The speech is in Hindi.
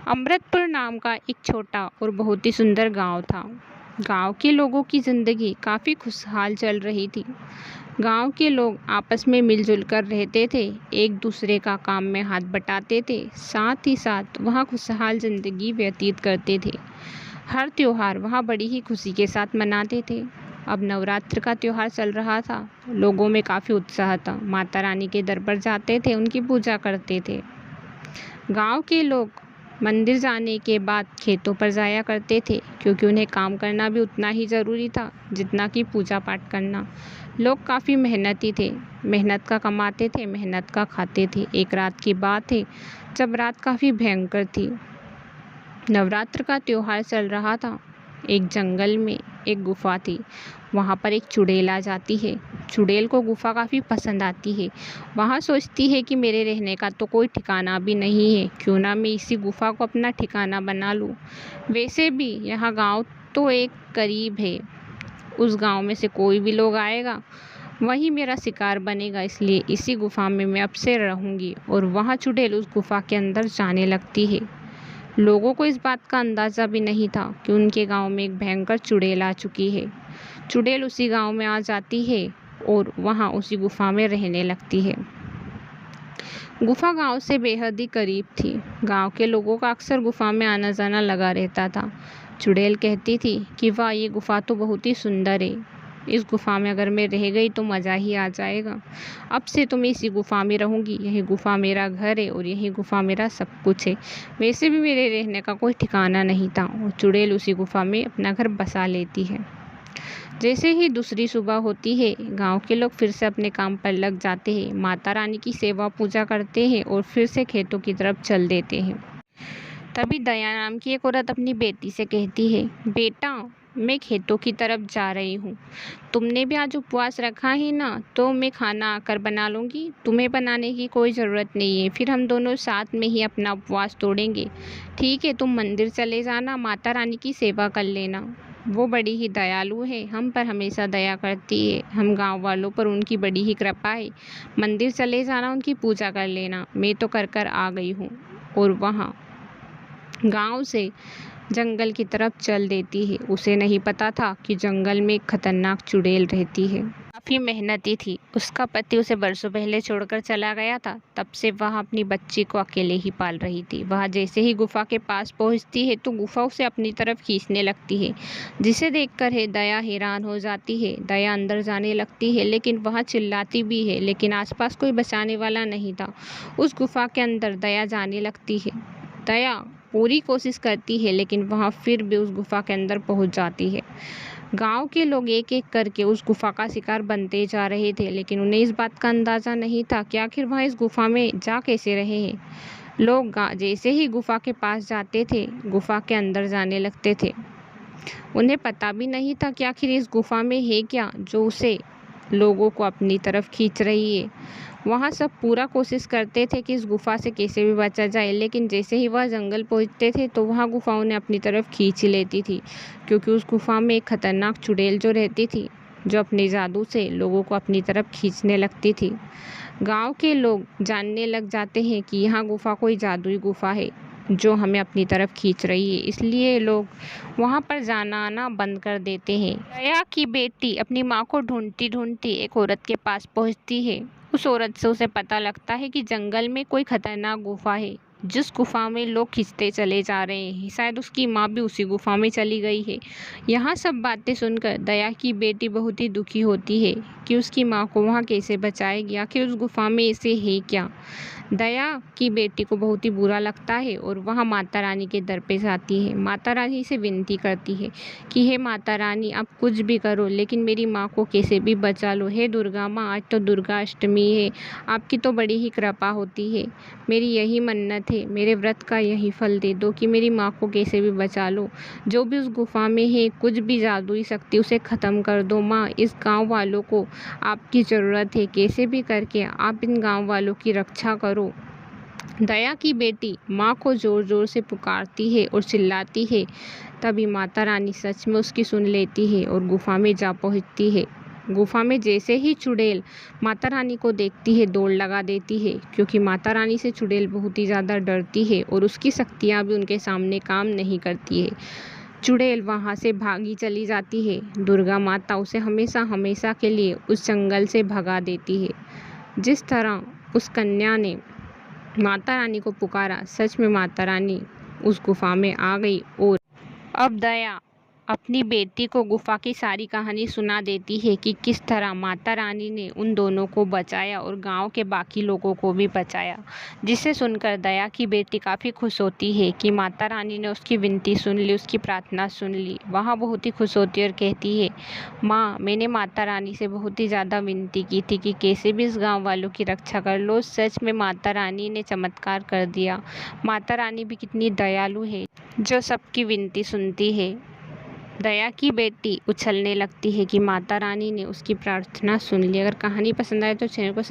अमृतपुर नाम का एक छोटा और बहुत ही सुंदर गांव था। गांव के लोगों की ज़िंदगी काफ़ी खुशहाल चल रही थी। गांव के लोग आपस में मिलजुल कर रहते थे, एक दूसरे का काम में हाथ बटाते थे, साथ ही साथ वहाँ खुशहाल ज़िंदगी व्यतीत करते थे। हर त्योहार वहाँ बड़ी ही खुशी के साथ मनाते थे। अब नवरात्र का त्योहार चल रहा था। लोगों में काफ़ी उत्साह था। माता रानी के दर पर जाते थे, उनकी पूजा करते थे। गांव के लोग मंदिर जाने के बाद खेतों पर जाया करते थे, क्योंकि उन्हें काम करना भी उतना ही ज़रूरी था जितना कि पूजा पाठ करना। लोग काफ़ी मेहनती थे, मेहनत का कमाते थे, मेहनत का खाते थे। एक रात की बात है जब रात काफ़ी भयंकर थी। नवरात्र का त्योहार चल रहा था। एक जंगल में एक गुफा थी। वहाँ पर एक चुड़ैल आ जाती है। चुड़ैल को गुफा काफ़ी पसंद आती है। वहाँ सोचती है कि मेरे रहने का तो कोई ठिकाना भी नहीं है, क्यों ना मैं इसी गुफा को अपना ठिकाना बना लूँ। वैसे भी यहाँ गांव तो एक करीब है, उस गांव में से कोई भी लोग आएगा वही मेरा शिकार बनेगा, इसलिए इसी गुफा में मैं अब से रहूँगी। और वहाँ चुड़ैल उस गुफा के अंदर जाने लगती है। लोगों को इस बात का अंदाज़ा भी नहीं था कि उनके गांव में एक भयंकर चुड़ैल आ चुकी है। चुड़ैल उसी गांव में आ जाती है और वहां उसी गुफा में रहने लगती है। गुफा गांव से बेहद ही करीब थी। गांव के लोगों का अक्सर गुफा में आना जाना लगा रहता था। चुड़ैल कहती थी कि वाह, ये गुफा तो बहुत ही सुंदर है। इस गुफा में अगर मैं रह गई तो मज़ा ही आ जाएगा। अब से तो मैं इसी गुफा में रहूँगी। यही गुफा मेरा घर है और यही गुफा मेरा सब कुछ है। वैसे भी मेरे रहने का कोई ठिकाना नहीं था। और चुड़ैल उसी गुफा में अपना घर बसा लेती है। जैसे ही दूसरी सुबह होती है, गांव के लोग फिर से अपने काम पर लग जाते हैं। माता रानी की सेवा पूजा करते हैं और फिर से खेतों की तरफ चल देते हैं। तभी दया नाम की एक औरत अपनी बेटी से कहती है, बेटा, मैं खेतों की तरफ जा रही हूँ। तुमने भी आज उपवास रखा है ना, तो मैं खाना आकर बना लूँगी। तुम्हें बनाने की कोई ज़रूरत नहीं है। फिर हम दोनों साथ में ही अपना उपवास तोड़ेंगे। ठीक है, तुम मंदिर चले जाना, माता रानी की सेवा कर लेना। वो बड़ी ही दयालु है, हम पर हमेशा दया करती है। हम गांव वालों पर उनकी बड़ी ही कृपा है। मंदिर चले जाना, उनकी पूजा कर लेना। मैं तो कर कर आ गई हूँ। और वहाँ गांव से जंगल की तरफ चल देती है। उसे नहीं पता था कि जंगल में एक खतरनाक चुड़ैल रहती है। काफ़ी मेहनती थी। उसका पति उसे बरसों पहले छोड़कर चला गया था। तब से वह अपनी बच्ची को अकेले ही पाल रही थी। वह जैसे ही गुफा के पास पहुंचती है तो गुफा उसे अपनी तरफ खींचने लगती है, जिसे देखकर है दया हैरान हो जाती है। दया अंदर जाने लगती है, लेकिन वह चिल्लाती भी है, लेकिन आसपास कोई बचाने वाला नहीं था। उस गुफा के अंदर दया जाने लगती है। दया पूरी कोशिश करती है, लेकिन वह फिर भी उस गुफा के अंदर पहुंच जाती है। गांव के लोग एक एक करके उस गुफा का शिकार बनते जा रहे थे, लेकिन उन्हें इस बात का अंदाज़ा नहीं था कि आखिर वह इस गुफा में जा कैसे रहे हैं। लोग जैसे ही गुफा के पास जाते थे, गुफा के अंदर जाने लगते थे। उन्हें पता भी नहीं था कि आखिर इस गुफा में है क्या जो उसे लोगों को अपनी तरफ खींच रही है। वहाँ सब पूरा कोशिश करते थे कि इस गुफा से कैसे भी बचा जाए, लेकिन जैसे ही वह जंगल पहुँचते थे तो वहाँ गुफा उन्हें अपनी तरफ खींच ही लेती थी, क्योंकि उस गुफा में एक खतरनाक चुड़ैल जो रहती थी, जो अपने जादू से लोगों को अपनी तरफ खींचने लगती थी। गांव के लोग जानने लग जाते हैं कि यहाँ गुफा कोई जादुई गुफा है जो हमें अपनी तरफ खींच रही है, इसलिए लोग वहाँ पर जाना आना बंद कर देते हैं। दया की बेटी अपनी माँ को ढूंढती ढूंढती एक औरत के पास पहुँचती है। उस औरत से उसे पता लगता है कि जंगल में कोई खतरनाक गुफा है, जिस गुफा में लोग खिंचते चले जा रहे हैं। शायद उसकी माँ भी उसी गुफा में चली गई है। यहाँ सब बातें सुनकर दया की बेटी बहुत ही दुखी होती है कि उसकी माँ को वहाँ कैसे बचाएगी। आखिर उस गुफा में ऐसे है क्या। दया की बेटी को बहुत ही बुरा लगता है और वह माता रानी के दर पे जाती है। माता रानी से विनती करती है कि हे माता रानी, आप कुछ भी करो, लेकिन मेरी माँ को कैसे भी बचा लो। हे दुर्गा माँ, आज तो दुर्गा अष्टमी है, आपकी तो बड़ी ही कृपा होती है। मेरी यही मन्नत है, मेरे व्रत का यही फल दे दो कि मेरी माँ को कैसे भी बचा लो। जो भी उस गुफा में है, कुछ भी जादुई शक्ति, उसे ख़त्म कर दो माँ। इस गाँव वालों को आपकी ज़रूरत है, कैसे भी करके आप इन गाँव वालों की रक्षा करो। दया की बेटी माँ को ज़ोर ज़ोर से पुकारती है और चिल्लाती है। तभी माता रानी सच में उसकी सुन लेती है और गुफा में जा पहुँचती है। गुफा में जैसे ही चुड़ैल माता रानी को देखती है दौड़ लगा देती है, क्योंकि माता रानी से चुड़ैल बहुत ही ज़्यादा डरती है और उसकी शक्तियाँ भी उनके सामने काम नहीं करती है। चुड़ैल वहाँ से भागी चली जाती है। दुर्गा माता उसे हमेशा हमेशा के लिए उस जंगल से भगा देती है। जिस तरह उस कन्या ने माता रानी को पुकारा, सच में माता रानी उस गुफा में आ गई और अब दया अपनी बेटी को गुफा की सारी कहानी सुना देती है कि किस तरह माता रानी ने उन दोनों को बचाया और गांव के बाकी लोगों को भी बचाया। जिसे सुनकर दया की बेटी काफ़ी खुश होती है कि माता रानी ने उसकी विनती सुन ली, उसकी प्रार्थना सुन ली। वह बहुत ही खुश होती है और कहती है, माँ, मैंने माता रानी से बहुत ही ज़्यादा विनती की थी कि कैसे भी इस गाँव वालों की रक्षा कर लो। सच में माता रानी ने चमत्कार कर दिया। माता रानी भी कितनी दयालु है जो सबकी विनती सुनती है। दया की बेटी उछलने लगती है कि माता रानी ने उसकी प्रार्थना सुन ली। अगर कहानी पसंद आए तो चैनल को